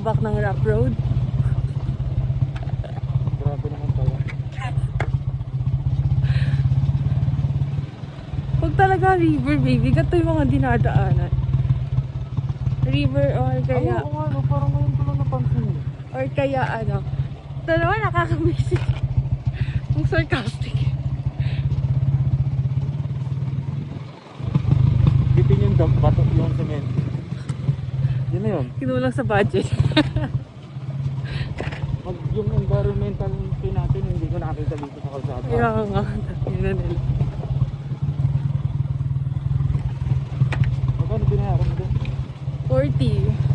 tabak ng rough road. Grabe naman pala. Huwag talaga river, baby. Gato yung mga dinadaanan. River or kaya... Oo, ano, parang ngayon ko lang napansin. Or kaya ano. Ito naman nakakamisik. Ang sarcastic. Bitin yung bato yung semento. Yun na yun. Kinulang sa budget. Yung environmental fee natin, hindi ko nakakita dito sa kalsada. Kaya nga. Yun na nila. Magkano binayaran mo doon? 40.